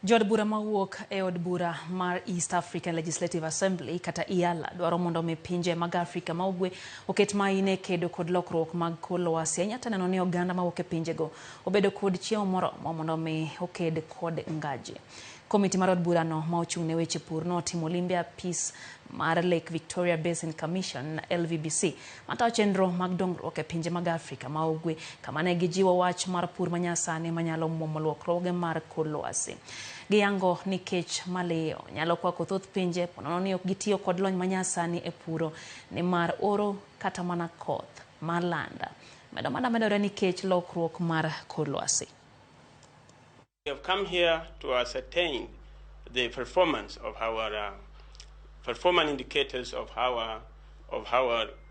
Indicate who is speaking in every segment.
Speaker 1: Jood bura mawuok e od bura mar East African Legislative Assembly kata EALA dwaro mondo mi pinje mag Afrika ma Ugwe oket maine kedo kod lokruok mag kor lwasi. Nyata neno ni oganda mawuok e pinjego obedo kod chiemo moromo mondo mi oked kod ngaji. Komiti mar od bura no ma ochung' ne weche pur notimo limbe apis mar Lake Victoria Basin Commission LVBC matayo chenro mag dongruok e pinje mag Afrika ma Ugwe kama ne gijiwo wach mar pur manyasani manyalo muomo lokruoge mar kor lwasi. Giyango ni kech maliyo nyalo kwako thoth pinje ponono ni ok gitiyo kod lony manyasani e puro ni mar oro kata mana koth mar landa medore ni kech lokruok mar kor lwasi.
Speaker 2: We have come here to ascertain the performance of our performance indicators of our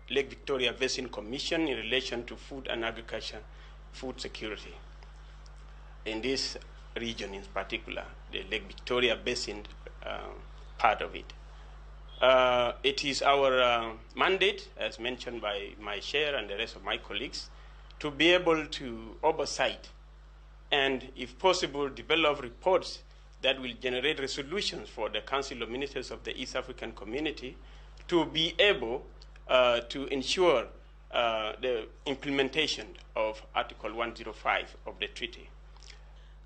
Speaker 2: Lake Victoria Basin Commission in relation to food and agriculture, food security. In this region in particular, the Lake Victoria Basin part of it. It is our mandate, as mentioned by my chair and the rest of my colleagues, to be able to oversight and, if possible, develop reports that will generate resolutions for the Council of Ministers of the East African Community to be able to ensure the implementation of Article 105 of the treaty.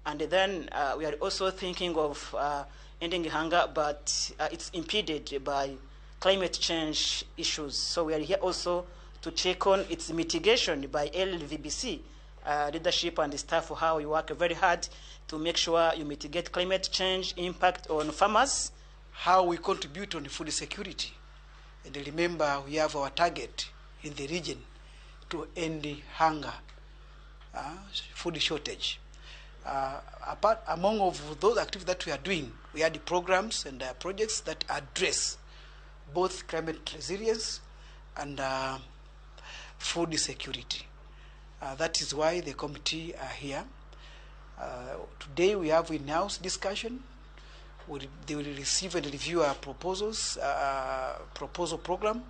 Speaker 3: And then we are also thinking of ending hunger, but it's impeded by climate change issues. So we are here also to check on its mitigation by LVBC leadership and the staff, for how you work very hard to make sure you mitigate climate change impact on farmers.
Speaker 4: How we contribute on food security. And remember, we have our target in the region to end the hunger, food shortage. Among of those activities that we are doing, we have the programs and projects that address both climate resilience and food security. That is why the committee are here. Today we have in-house discussion. They will receive and review our proposal program.